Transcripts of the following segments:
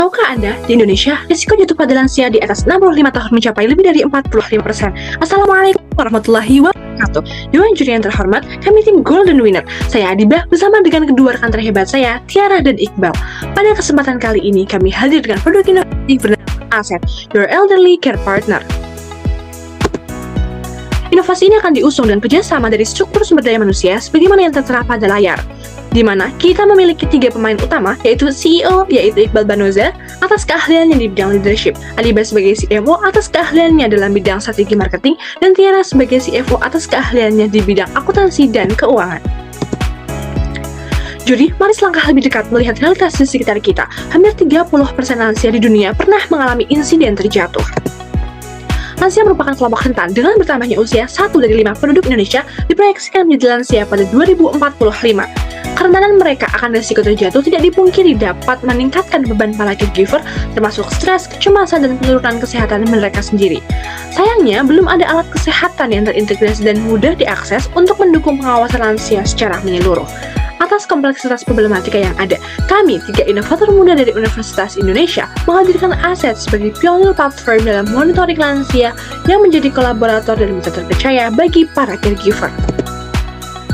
Tahukah Anda, di Indonesia, risiko jatuh pada lansia di atas 65 tahun mencapai lebih dari 45%. Assalamualaikum warahmatullahi wabarakatuh. Dewan juri yang terhormat, kami tim Golden Winner. Saya Adibah bersama dengan kedua rekan terhebat saya, Tiara dan Iqbal. Pada kesempatan kali ini, kami hadir dengan produk inovatif bernama Aset, Your Elderly Care Partner. Inovasi ini akan diusung dan kerjasama dari struktur sumber daya manusia sebagaimana yang tertera pada layar, di mana kita memiliki 3 pemain utama, yaitu CEO, yaitu Iqbal Banoza, atas keahliannya di bidang leadership, Adibah sebagai CMO atas keahliannya dalam bidang strategi marketing, dan Tiara sebagai CFO atas keahliannya di bidang akuntansi dan keuangan. Jadi, mari selangkah lebih dekat melihat realitas di sekitar kita. Hampir 30% lansia di dunia pernah mengalami insiden terjatuh. Lansia merupakan kelompok rentan dengan bertambahnya usia 1 dari 5 penduduk Indonesia diproyeksikan menjadi lansia pada 2045. Kerentanan mereka akan risiko terjatuh tidak dipungkiri dapat meningkatkan beban para caregiver, termasuk stres, kecemasan, dan penurunan kesehatan mereka sendiri. Sayangnya, belum ada alat kesehatan yang terintegrasi dan mudah diakses untuk mendukung pengawasan lansia secara menyeluruh. Atas kompleksitas problematika yang ada, kami, 3 inovator muda dari Universitas Indonesia, menghadirkan Aset sebagai pionir platform dalam monitoring lansia yang menjadi kolaborator dan mitra terpercaya bagi para caregiver.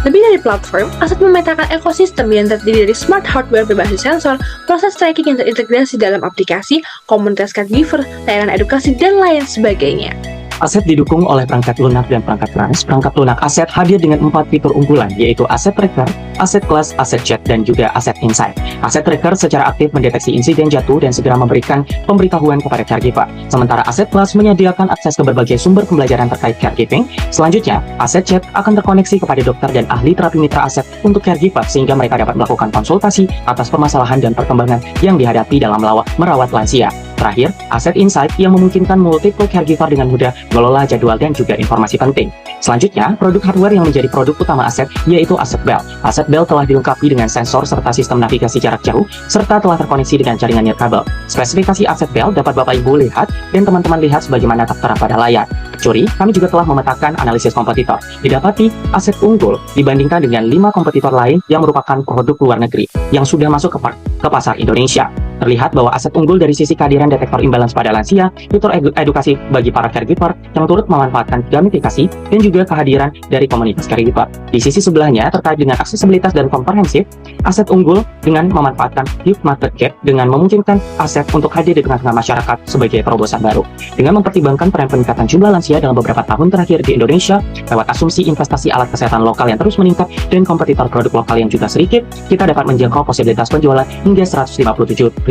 Lebih dari platform, Aset memetakan ekosistem yang terdiri dari smart hardware berbasis sensor, proses tracking yang terintegrasi dalam aplikasi, komunitas caregiver, layanan edukasi, dan lain sebagainya. Aset didukung oleh perangkat lunak dan perangkat trans. Perangkat lunak Aset hadir dengan 4 fitur unggulan, yaitu Aset Tracker, Aset Class, Aset Chat, dan juga Aset Insight. Aset Tracker secara aktif mendeteksi insiden jatuh dan segera memberikan pemberitahuan kepada caregiver. Sementara Aset Class menyediakan akses ke berbagai sumber pembelajaran terkait caregiving. Selanjutnya, Aset Chat akan terkoneksi kepada dokter dan ahli terapi mitra aset untuk caregiver sehingga mereka dapat melakukan konsultasi atas permasalahan dan perkembangan yang dihadapi dalam merawat lansia. Terakhir, Aset Insight yang memungkinkan multiple caregiver dengan mudah mengelola jadwal dan juga informasi penting. Selanjutnya, produk hardware yang menjadi produk utama Aset yaitu Aset Bell. Aset Bell telah dilengkapi dengan sensor serta sistem navigasi jarak jauh serta telah terkoneksi dengan jaringan nirkabel. Spesifikasi Aset Bell dapat Bapak Ibu lihat dan teman-teman lihat sebagaimana tertera pada layar. Curi, kami juga telah memetakan analisis kompetitor. Didapati Aset unggul dibandingkan dengan 5 kompetitor lain yang merupakan produk luar negeri yang sudah masuk ke pasar Indonesia. Terlihat bahwa Aset unggul dari sisi kehadiran detektor imbalans pada lansia, fitur edukasi bagi para caregiver yang turut memanfaatkan gamifikasi, dan juga kehadiran dari komunitas caregiver. Di sisi sebelahnya, terkait dengan aksesibilitas dan komprehensif, Aset unggul dengan memanfaatkan huge market cap dengan memungkinkan Aset untuk hadir di tengah-tengah masyarakat sebagai terobosan baru. Dengan mempertimbangkan tren peningkatan jumlah lansia dalam beberapa tahun terakhir di Indonesia, lewat asumsi investasi alat kesehatan lokal yang terus meningkat dan kompetitor produk lokal yang juga sedikit, kita dapat menjangkau posibilitas penjualan hingga 157.500.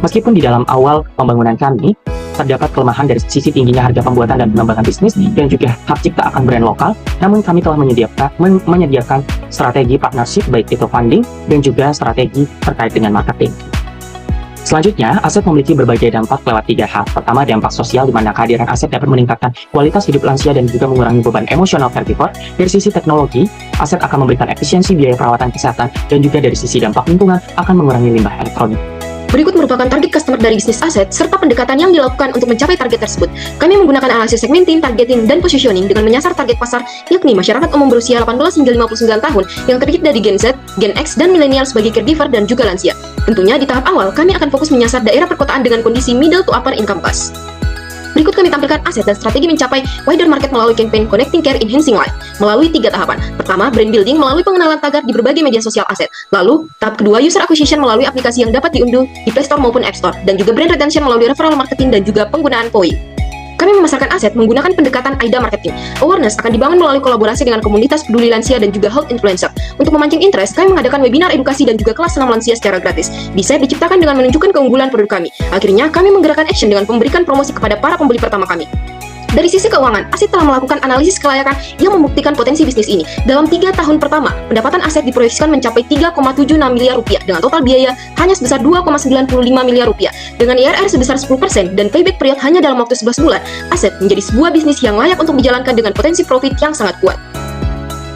Meskipun di dalam awal pembangunan kami terdapat kelemahan dari sisi tingginya harga pembuatan dan pengembangan bisnis dan juga hak cipta akan brand lokal, namun kami telah menyediakan strategi partnership baik itu funding dan juga strategi terkait dengan marketing. Selanjutnya, Aset memiliki berbagai dampak lewat 3 hal. Pertama, dampak sosial di mana kehadiran Aset dapat meningkatkan kualitas hidup lansia dan juga mengurangi beban emosional caregiver. Dari sisi teknologi, Aset akan memberikan efisiensi biaya perawatan kesehatan dan juga dari sisi dampak lingkungan akan mengurangi limbah elektronik. Berikut merupakan target customer dari bisnis Aset serta pendekatan yang dilakukan untuk mencapai target tersebut. Kami menggunakan analisis segmenting, targeting, dan positioning dengan menyasar target pasar yakni masyarakat umum berusia 18 hingga 59 tahun yang terdiri dari Gen Z, Gen X, dan milenial sebagai caregiver dan juga lansia. Tentunya di tahap awal kami akan fokus menyasar daerah perkotaan dengan kondisi middle to upper income class. Berikut kami tampilkan Aset dan strategi mencapai wider market melalui campaign Connecting Care Enhancing Life melalui 3 tahapan. Pertama, brand building melalui pengenalan tagar di berbagai media sosial Aset. Lalu, tahap kedua, user acquisition melalui aplikasi yang dapat diunduh di Play Store maupun App Store. Dan juga brand retention melalui referral marketing dan juga penggunaan POI. Kami memasarkan Aset menggunakan pendekatan AIDA marketing. Awareness akan dibangun melalui kolaborasi dengan komunitas peduli lansia dan juga health influencer. Untuk memancing interest, kami mengadakan webinar edukasi dan juga kelas senam lansia secara gratis. Desain diciptakan dengan menunjukkan keunggulan produk kami. Akhirnya, kami menggerakkan action dengan memberikan promosi kepada para pembeli pertama kami. Dari sisi keuangan, Aset telah melakukan analisis kelayakan yang membuktikan potensi bisnis ini. Dalam 3 tahun pertama, pendapatan Aset diproyeksikan mencapai 3,76 miliar rupiah dengan total biaya hanya sebesar 2,95 miliar rupiah. Dengan IRR sebesar 10% dan payback period hanya dalam waktu 11 bulan, Aset menjadi sebuah bisnis yang layak untuk dijalankan dengan potensi profit yang sangat kuat.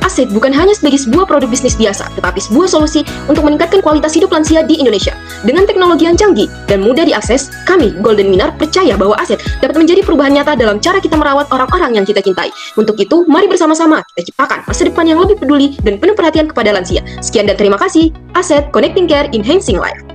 Aset bukan hanya sebagai sebuah produk bisnis biasa, tetapi sebuah solusi untuk meningkatkan kualitas hidup lansia di Indonesia. Dengan teknologi yang canggih dan mudah diakses, kami, Golden Winner, percaya bahwa Aset dapat menjadi perubahan nyata dalam cara kita merawat orang-orang yang kita cintai. Untuk itu, mari bersama-sama kita ciptakan masa depan yang lebih peduli dan penuh perhatian kepada lansia. Sekian dan terima kasih. Aset, Connecting Care, Enhancing Life.